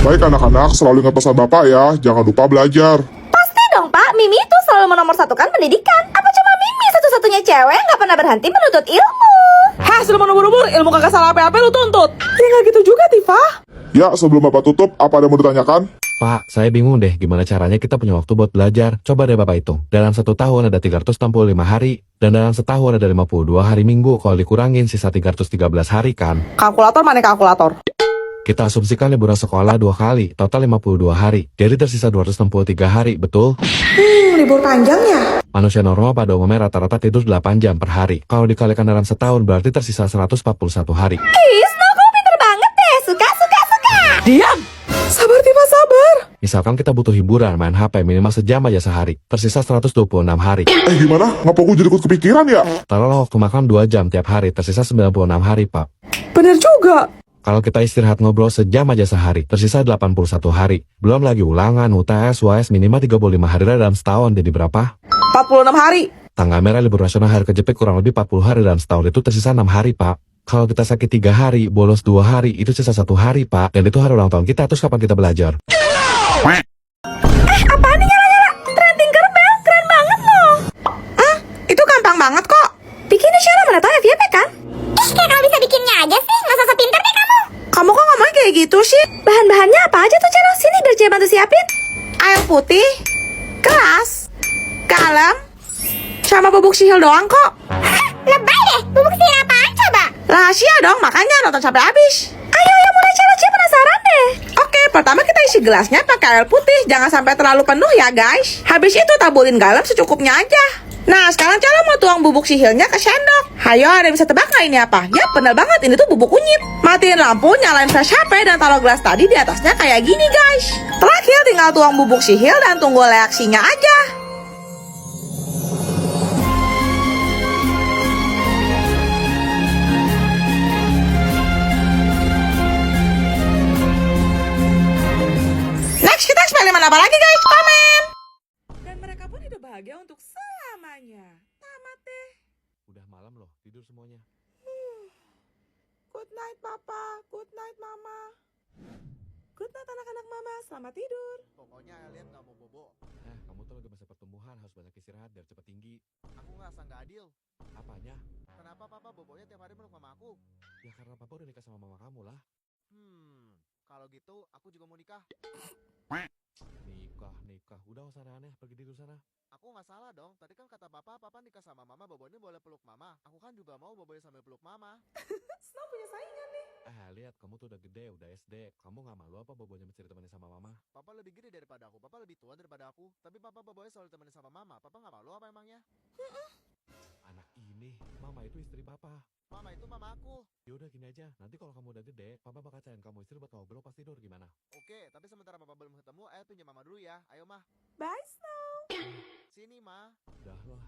Baik anak-anak, selalu ingat pesan Bapak ya, jangan lupa belajar. Pasti dong Pak, Mimi itu selalu menomorsatukan pendidikan. Apa cuma Mimi satu-satunya cewek yang gak pernah berhenti menuntut ilmu? Hah, sudah umur ilmu kagak salah apa-apa lu tuntut. Ya nggak gitu juga, Tifa. Ya, sebelum Bapak tutup, apa ada yang mau ditanyakan? Pak, saya bingung deh gimana caranya kita punya waktu buat belajar. Coba deh Bapak hitung. Dalam 1 tahun ada 365 hari, dan dalam setahun ada 52 hari minggu. Kalau dikurangin sisa 313 hari kan. Kalkulator mana kalkulator? Kita asumsikan liburan sekolah 2 kali, total 52 hari. Jadi tersisa 263 hari, betul? Libur panjang ya? Manusia normal pada umumnya rata-rata tidur 8 jam per hari. Kalau dikalikan dalam setahun berarti tersisa 141 hari. Ih, Snow, kamu pinter banget deh. Suka. Diam! Sabar, Tifa, sabar. Misalkan kita butuh hiburan, main HP minimal sejam aja sehari. Tersisa 126 hari. Gimana? Ngapa gue jadi ikut kepikiran ya? Taruhlah waktu makan 2 jam tiap hari, tersisa 96 hari, Pak. Bener juga. Kalau kita istirahat ngobrol sejam aja sehari, tersisa 81 hari. Belum lagi ulangan, UTS, UAS minimal 35 hari dalam setahun, jadi berapa? 46 hari. Tanggal merah libur nasional hari kejepit kurang lebih 40 hari dalam setahun, itu tersisa 6 hari, Pak. Kalau kita sakit 3 hari, bolos 2 hari, itu sisa 1 hari, Pak. Dan itu hari ulang tahun kita, terus kapan kita belajar? Apaan nih nyala-nyala? Tren Tinkerbell, keren banget loh. Itu gampang banget kok. Bikinnya Syara mana tau FYP kan? Kayak kamu bisa bikinnya aja sih, nggak usah sepinter deh kamu. Kamu kok ngomongnya kayak gitu sih? Bahan-bahannya apa aja tuh Channel? Sini biar Cia bantu siapin. Air putih, gelas, garam, sama bubuk sihil doang kok. Lebay deh, bubuk sihir apaan coba? Rahasia dong, makanya nonton sampai habis. Ayo mulai Channel, Cia penasaran deh. Oke, pertama kita isi gelasnya pakai air putih. Jangan sampai terlalu penuh ya guys. Habis itu taburin garam secukupnya aja. Nah, sekarang cara mau tuang bubuk sihirnya ke sendok. Hayo, ada yang bisa tebak nggak ini apa? Ya, bener banget, ini tuh bubuk kunyit. Matiin lampu, nyalain flash HP, dan taruh gelas tadi di atasnya kayak gini guys. Terakhir tinggal tuang bubuk sihir dan tunggu reaksinya aja. Next, kita eksperimen apa lagi guys? Komen! Dan mereka pun hidup bahagia untuk selamanya. Tamat deh. Udah malam loh, tidur semuanya. Good night papa, good night mama. Good night anak-anak mama, selamat tidur. Pokoknya Elliot gak mau bobo. Kamu tuh lagi masa pertumbuhan, harus banyak istirahat biar cepat tinggi. Aku ngerasa gak adil. Apanya? Kenapa papa bobonya tiap hari meluk mama aku? Ya karena papa udah nikah sama mama kamu lah. Kalau gitu aku juga mau nikah. Nikah. Udah usah aneh-aneh, pergi tidur sana. Aku gak salah dong. Tadi kan kata papa nikah sama mama, bobonya boleh peluk mama. Aku kan juga mau bobonya sambil peluk mama. Snow punya saingan nih. Lihat, kamu tuh udah gede, udah SD. Kamu gak malu apa bobonya mesti ditemenin sama mama? Papa lebih gede daripada aku, papa lebih tua daripada aku. Tapi papa bobonya selalu ditemenin sama mama. Papa gak malu apa emangnya? Anak ini, mama itu istri papa. Mama itu mama aku. Yaudah gini aja, nanti kalau kamu udah gede, papa bakal cariin kamu istri buat ngobrol pas tidur, gimana? Oke, tapi sementara papa belum ketemu, ayo pinjam mama dulu ya. Ayo mah. Bye Snow. Sini mah. Dah lah.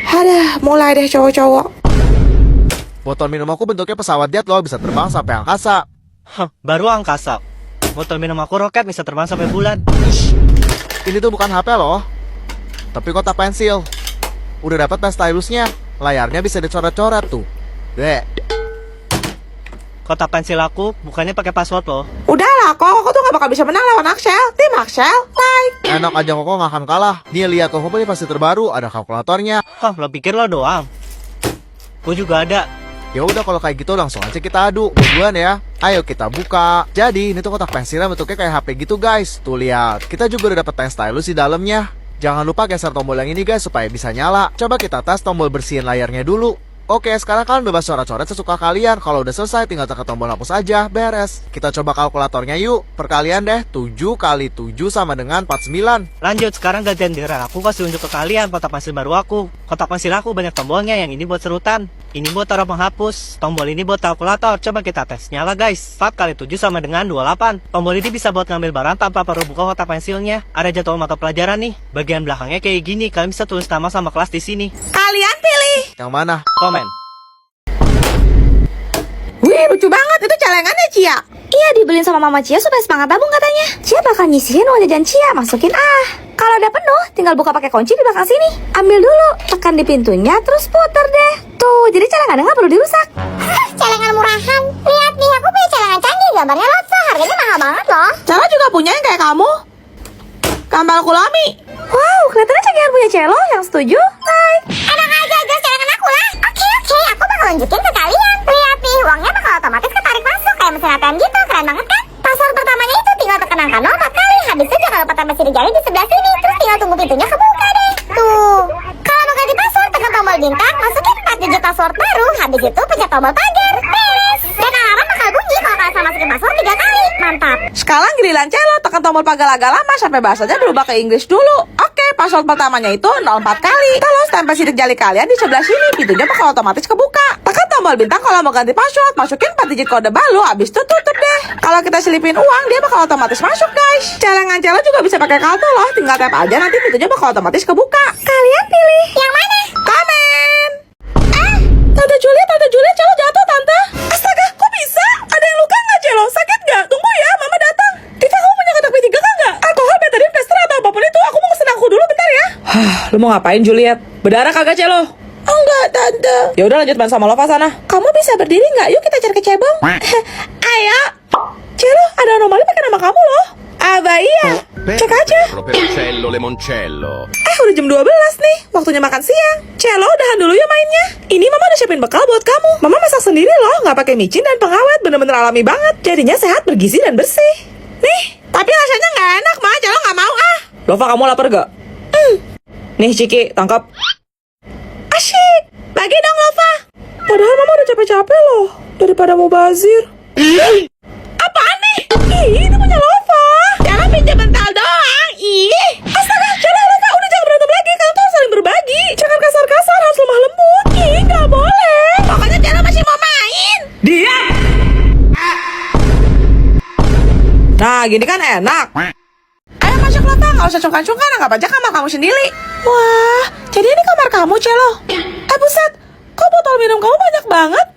Aduh, mulai deh cowok-cowok. Botol minum aku bentuknya pesawat jet loh, bisa terbang sampai angkasa. Baru angkasa. Botol minum aku roket bisa terbang sampai bulan. Ini tuh bukan HP loh, tapi kotak pensil. Udah dapat pen stylusnya, layarnya bisa dicoret-coret tuh. Dek. Kotak pensil aku bukannya pakai password loh. Udahlah kok, aku tuh gak bakal bisa menang lawan Axel. Tim Axel, bye. Enak aja kok gak akan kalah. Nih lihat kok beli pasti terbaru, ada kalkulatornya. Lo pikir lo doang? Gue juga ada. Ya udah kalau kayak gitu langsung aja kita adu. Duluan ya. Ayo kita buka. Jadi ini tuh kotak pensilnya bentuknya kayak HP gitu guys. Tuh lihat. Kita juga udah dapet pen stylus di dalamnya. Jangan lupa geser tombol yang ini guys supaya bisa nyala. Coba kita tes tombol bersihin layarnya dulu. Oke, sekarang kalian bebas coret-coret sesuka kalian. Kalau udah selesai tinggal tekan tombol hapus aja, beres. Kita coba kalkulatornya yuk. Perkalian deh, 7 kali 7 sama dengan 49. Lanjut, sekarang gantian giliran aku kasih unjuk ke kalian kotak pensil baru aku. Kotak pensil aku banyak tombolnya, yang ini buat serutan, ini buat taruh penghapus, tombol ini buat kalkulator. Coba kita tes, nyala guys. 4 kali 7 sama dengan 28. Tombol ini bisa buat ngambil barang tanpa perlu buka kotak pensilnya. Ada jadwal mata pelajaran nih. Bagian belakangnya kayak gini, kalian bisa tulis nama sama kelas di sini. Kalian pilih. Yang mana? Komen. Wih, lucu banget. Itu celengannya Cia. Iya, dibeliin sama Mama Cia supaya semangat tabung katanya. Cia bakal nyisihin uang jajan Cia, masukin Kalau udah penuh, tinggal buka pakai kunci di belakang sini. Ambil dulu, tekan di pintunya, terus puter deh. Tuh, jadi celengannya nggak perlu dirusak. Celengan murahan. Lihat nih, aku gambarnya Lotso, harganya mahal banget loh. Cara juga punya yang kayak kamu. Gambar Kulami. Wow, kelihatannya cekian punya Celo. Yang setuju? Hai. Enak aja, gas jalan aku lah. Oke, aku bakal lanjutin ke kalian. Lihat nih, uangnya bakal otomatis ketarik masuk kayak mesin ATM gitu, keren banget kan? Password pertamanya itu tinggal tekan angka 0 4 kali. Habis itu jangan lupa tambah sidik jari di sebelah sini. Terus tinggal tunggu pintunya kebuka deh. Tuh. Kalau mau ganti password, tekan tombol bintang, masukin 4 digit password baru. Habis itu pencet tombol pagar. Beres. Dan alarm bakal bunyi kalau kalian salah masukin password 3 kali. Mantap. Sekarang giliran Celo, tekan tombol pagar agak lama sampai bahasanya berubah ke Inggris dulu. Oke, password pertamanya itu 04 kali. Terus tempel sidik jari kalian di sebelah sini, pintunya bakal otomatis kebuka. Tekan tombol bintang kalau mau ganti password, masukin 4 digit kode baru, habis itu tutup deh. Kalau kita selipin uang, dia bakal otomatis masuk guys. Celengan Celo juga bisa pakai kartu loh, tinggal tap aja nanti pintunya bakal otomatis kebuka. Kalian pilih. Yang mana? Komen. Tante Julia, Celo jatuh tante. Astaga, kok bisa? Ada yang luka nggak Celo? Sakit nggak? Tunggu ya, mama datang. Tifa, kamu punya kotak P3K nggak? Alkohol, betadine, plester atau apapun itu. Aku mau kesenang aku dulu bentar ya. Lu mau ngapain Juliet? Berdarah kagak Celo? Oh enggak tante. Ya udah lanjut main sama Lova sana. Kamu bisa berdiri nggak? Yuk kita cari kecebong. Ayo. Celo, ada anomali pakai nama kamu loh. Aba iya. Cek aja. Pepercello Lemoncello. Udah jam 12 nih, waktunya makan siang. Celo, udahan dulu ya mainnya. Ini mama udah siapin bekal buat kamu. Mama masak sendiri loh, nggak pakai micin dan pengawet, bener-bener alami banget. Jadinya sehat, bergizi dan bersih. Nih, tapi rasanya nggak enak, Ma. Celo nggak mau ah. Lova, kamu lapar gak? Nih Ciki, tangkap. Asyik, bagi dong Lova. Padahal mama udah capek-capek loh, daripada mau bazir. Apaan nih? Ih, ini punya Lova. Jangan pinjam mental doang. Ih. Astaga, Celo, Lova, udah jangan berantem lagi. Kalian tuh harus saling berbagi. Jangan kasar-kasar, harus lemah lembut. Ih, nggak boleh. Pokoknya Celo masih mau main. Diam. Nah, gini kan enak. Ayo masuk Lova, nggak usah sungkan-sungkan. Anggap aja kamar kamu sendiri. Wah, jadi ini kamar kamu, Celo. Buset, kok botol minum kamu banyak banget?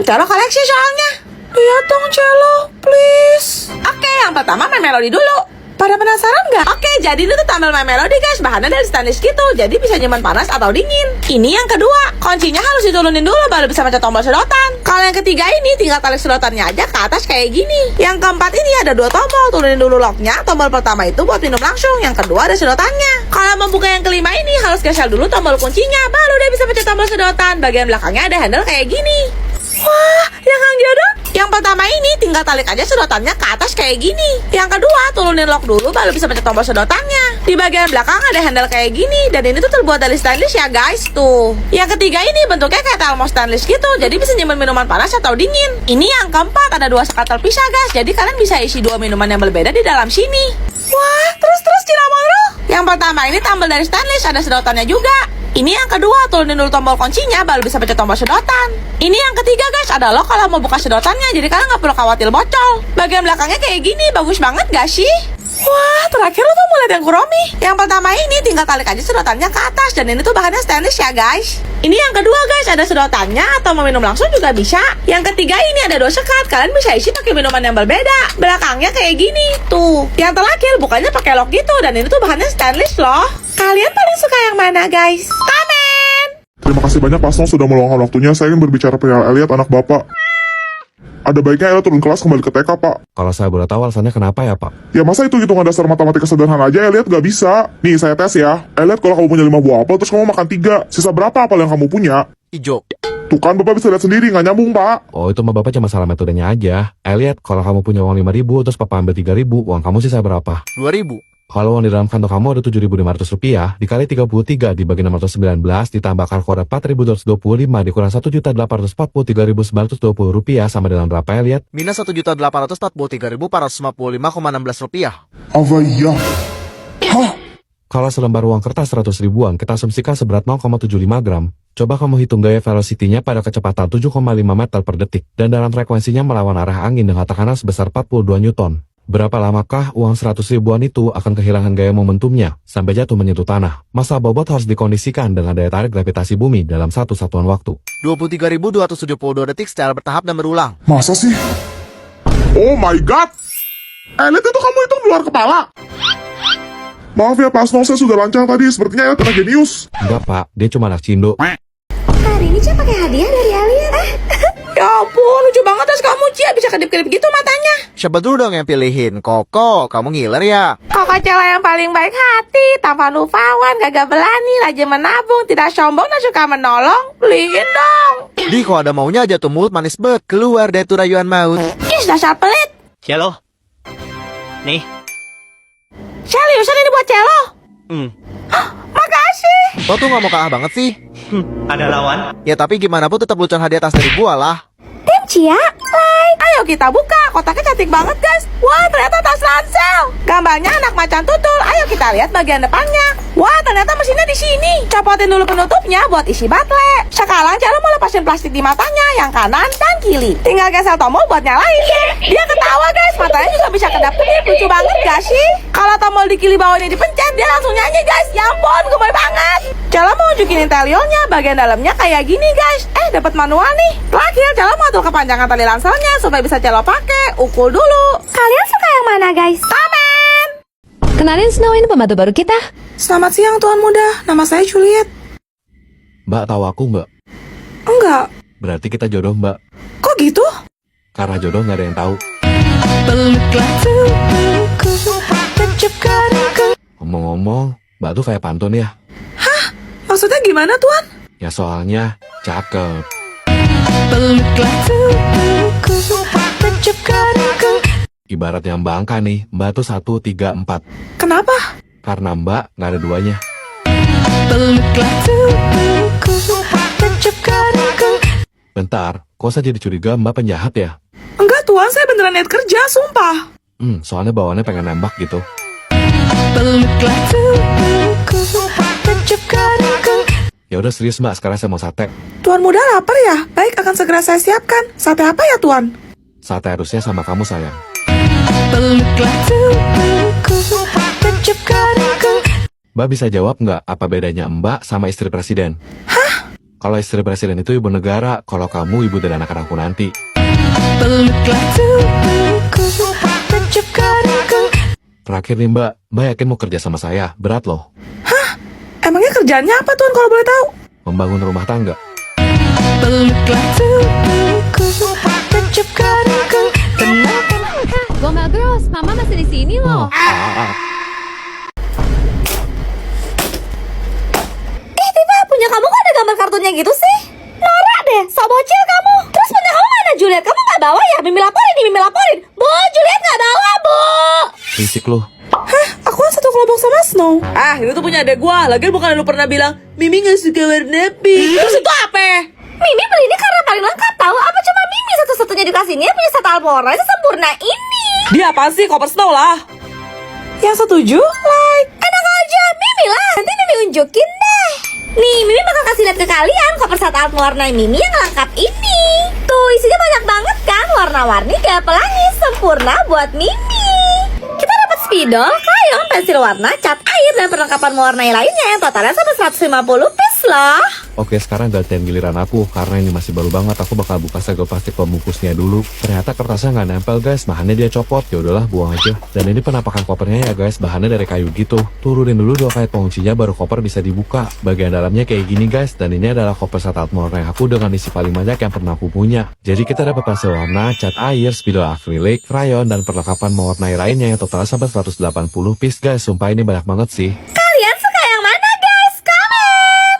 Celo koleksi soalnya. Lihat dong Celo, please. Oke, yang pertama main melodi dulu. Pada penasaran nggak? Oke, jadi ini tuh tambal main melodi guys. Bahannya dari stainless gitu, jadi bisa nyimpan panas atau dingin. Ini yang kedua, kuncinya harus diturunin dulu baru bisa pencet tombol sedotan. Kalau yang ketiga ini tinggal tarik sedotannya aja ke atas kayak gini. Yang keempat ini ada 2 tombol, turunin dulu locknya. Tombol pertama itu buat minum langsung, yang kedua ada sedotannya. Kalau membuka yang kelima ini harus geser dulu tombol kuncinya, baru deh bisa pencet tombol sedotan. Bagian belakangnya ada handle kayak gini. Wah, yang Kang Jodoh. Yang pertama ini tinggal tarik aja sedotannya ke atas kayak gini. Yang kedua, turunin lock dulu baru bisa pencet tombol sedotannya. Di bagian belakang ada handle kayak gini. Dan ini tuh terbuat dari stainless ya guys, tuh. Yang ketiga ini bentuknya kayak termos stainless gitu. Jadi bisa nyimpen minuman panas atau dingin. Ini yang keempat, ada 2 sekat terpisah guys. Jadi kalian bisa isi 2 minuman yang berbeda di dalam sini. Wah, terus Cinnamon. Yang pertama ini tambal dari stainless, ada sedotannya juga. Ini yang kedua, turunin dulu tombol kuncinya baru bisa pencet tombol sedotan. Ini yang ketiga guys, ada lock kalau mau buka sedotannya, jadi kalian nggak perlu khawatir bocor. Bagian belakangnya kayak gini, bagus banget gak sih? Wah, terakhir lo tuh mau lihat yang Kuromi. Yang pertama ini tinggal tarik aja sedotannya ke atas, dan ini tuh bahannya stainless ya guys. Ini yang kedua guys, ada sedotannya atau mau minum langsung juga bisa. Yang ketiga ini ada 2 sekat, kalian bisa isi pakai minuman yang berbeda. Belakangnya kayak gini, tuh. Yang terakhir bukannya pakai lock gitu, dan ini tuh bahannya stainless loh. Kalian paling suka yang mana guys? Komen! Terima kasih banyak Pak Song sudah meluangkan waktunya. Saya ingin berbicara perihal Elliot, anak Bapak. Ada baiknya Elliot turun kelas kembali ke TK, Pak. Kalau saya boleh tahu alasannya kenapa ya, Pak? Ya masa itu hitungan dasar matematika sederhana aja Elliot gak bisa? Nih saya tes ya. Elliot, kalau kamu punya 5 buah apel terus kamu makan 3, sisa berapa apel yang kamu punya? Ijo. Tuh kan Bapak bisa lihat sendiri, gak nyambung Pak. Oh, itu mah Bapak cuma salah metodenya aja. Elliot, kalau kamu punya uang 5.000 terus Papa ambil 3.000, uang kamu sisa berapa? 2000. Kalau uang di dalam kantong kamu ada 7.500 rupiah, dikali 33 dibagi 619, ditambah kalkulator 4.225 dikurang 1.843.920 rupiah sama dengan berapa Elliot? Minus 1.843.455,16 rupiah. Apa iya? Hah? Kalau selembar uang kertas 100 ribuan, kita asumsikan seberat 0,75 gram. Coba kamu hitung gaya velocity-nya pada kecepatan 7,5 meter per detik, dan dalam frekuensinya melawan arah angin dengan tekanan sebesar 42 Newton. Berapa lamakah uang 100 ribuan itu akan kehilangan gaya momentumnya sampai jatuh menyentuh tanah? Masa bobot harus dikondisikan dengan daya tarik gravitasi bumi dalam 1 satuan waktu. 23.272 detik secara bertahap dan berulang. Masa sih? Oh my god! Elliot, itu kamu hitung di luar kepala? Maaf ya Pak Snow, saya sudah lancar tadi. Sepertinya Elliot kena jenius. Enggak Pak, dia cuma anak cindo. Hari ini Cia pakai hadiah dari Elliot. Ya ampun, lucu banget tas kamu, Cia. Bisa kedip-kedip gitu matanya. Siapa dulu dong yang pilihin? Koko, kamu ngiler ya? Kakak cewek yang paling baik hati, tanpa lupawan, gagah berani, rajin menabung, tidak sombong dan suka menolong. Beliin dong. Di kok ada maunya aja tuh mulut manis banget. Keluar dari tuh rayuan maut. Ih, dasar pelit. Cielo. Nih. Seriusan ini buat Celo? Makasih. Lo tuh gak mau kalah banget sih? Ada lawan? Ya tapi gimana pun tetap lucuan hadiah tas dari gua lah. Tim Cia, like. Ayo kita buka, kotaknya cantik banget guys. Wah, ternyata tas ransel. Gambarnya anak macan tutul. Ayo kita lihat bagian depannya. Wah, ternyata mesinnya di sini. Copotin dulu penutupnya buat isi baterai. Sekarang Celo mau lepasin plastik di matanya yang kanan dan kiri. Tinggal geser tombol buat nyalain. Dia ketawa guys, matanya juga bisa kedap-kedip. Lucu banget gak sih? Kalau tombol di kiri bawah ini dipencet, dia langsung nyanyi guys. Ya ampun, gemoy banget. Celo mau unjukin interiornya, bagian dalamnya kayak gini guys. Dapat manual nih. Terakhir, Celo mau atur kepanjangan tali ranselnya supaya bisa Celo pakai. Ukul dulu. Kalian suka yang mana guys? Komen. Kenalin Snow, ini pembantu baru kita. Selamat siang Tuan Muda, nama saya Juliet. Mbak tahu aku mbak? Enggak. Berarti kita jodoh mbak. Kok gitu? Karena jodoh nggak ada yang tahu. Ngomong-ngomong, mbak tuh kayak pantun ya? Maksudnya gimana Tuan? Ya soalnya cakep. Ibarat yang mbak angka nih, mbak tuh 1, 3, 4. Kenapa? Karena mbak nggak ada duanya. Bentar, kok saya jadi curiga mbak penjahat ya? Enggak Tuan, saya beneran niat kerja, sumpah. Soalnya bawaannya pengen nembak gitu. Ya udah serius mbak, sekarang saya mau sate. Tuan Muda lapar ya? Baik, akan segera saya siapkan. Sate apa ya Tuan? Sate harusnya sama kamu sayang. Mbak bisa jawab nggak apa bedanya mbak sama istri presiden? Hah? Kalau istri presiden itu ibu negara, kalau kamu ibu dari anak-anakku nanti. Terakhir nih mbak yakin mau kerja sama saya? Berat loh. Hah? Emangnya kerjaannya apa Tuan kalau boleh tahu? Membangun rumah tangga. Gombal Girls, Mama masih di sini loh. Tifa, punya kamu kok ada gambar kartunnya gitu sih? Norak deh, sok bocil kamu. Terus punya kamu mana Juliet? Kamu nggak bawa ya? Mimi laporin. Bu, Juliet nggak bawa, Bu. Risik loh. Hah? Aku kan satu kelompok sama Snow. Ah, itu tuh punya adek gua. Lagian bukan lu pernah bilang Mimi gak suka warna pink. Terus itu apa? Mimi beli ini karena paling lengkap tahu. Apa cuma Mimi satu-satunya di kelas ini yang punya satu Almora sesempurna ini? Dia apaan sih? Koper Snow lah. Yang setuju? Like. Enak aja, Mimi lah. Nanti Mimi unjukin deh. Nih, Mimi bakal kasih lihat ke kalian koper satu art warna Mimi yang lengkap ini. Tuh, isinya banyak banget kan? Warna-warni kayak pelangi, sempurna buat Mimi. Kita dapat spidol, crayon, pensil warna, cat air, dan perlengkapan mewarnai lainnya yang totalnya sampai 150 piece loh. Oke, sekarang gantian giliran aku. Karena ini masih baru banget, aku bakal buka segel plastik pembungkusnya dulu. Ternyata kertasnya nggak nempel guys, bahannya dia copot. Ya udahlah, buang aja. Dan ini penampakan kopernya ya guys, bahannya dari kayu gitu. Turunin dulu 2 kait penguncinya, baru koper bisa dibuka. Bagian dalamnya kayak gini guys, dan ini adalah koper satu warna aku dengan isi paling banyak yang pernah aku punya. Jadi kita dapat pensil warna, cat air, spidol akrilik, crayon, dan perlengkapan mewarnai lainnya yang totalnya sampai 180 piece guys. Sumpah ini banyak banget sih. Kalian suka yang mana guys? Komen!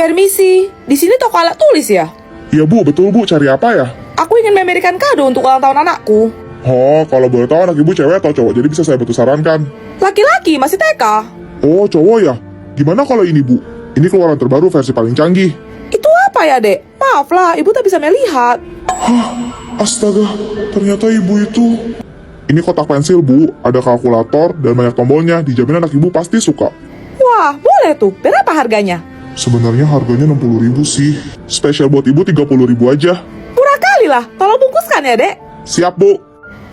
Permisi. Di sini toko alat tulis ya? Iya bu, betul bu, cari apa ya? Aku ingin memberikan kado untuk ulang tahun anakku. Oh, kalau boleh tahu anak ibu cewek atau cowok, jadi bisa saya bantu sarankan. Laki-laki, masih TK. Oh, cowok ya? Gimana kalau ini bu? Ini keluaran terbaru versi paling canggih. Itu apa ya, Dek? Maaf lah, ibu tak bisa melihat. Astaga, ternyata ibu itu... Ini kotak pensil bu, ada kalkulator dan banyak tombolnya. Dijamin anak ibu pasti suka. Wah, boleh tuh. Berapa harganya? Sebenarnya harganya 60.000 sih. Spesial buat ibu 30.000 aja. Murah kali lah. Tolong bungkuskan ya, Dek. Siap bu.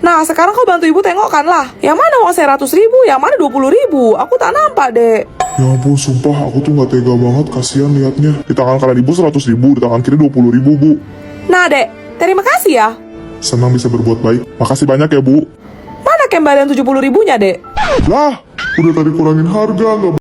Nah, sekarang kau bantu ibu tengokkan lah. Yang mana uang 100.000, yang mana 20.000. Aku tak nampak, Dek. Ya ampun, sumpah aku tuh gak tega banget, kasihan liatnya. Di tangan kanan ibu 100.000, di tangan kiri 20.000 bu. Nah, Dek. Terima kasih ya. Senang bisa berbuat baik. Makasih banyak ya bu. Mana kembalian 70.000-nya, Dek? Lah, udah tadi kurangin harga, gak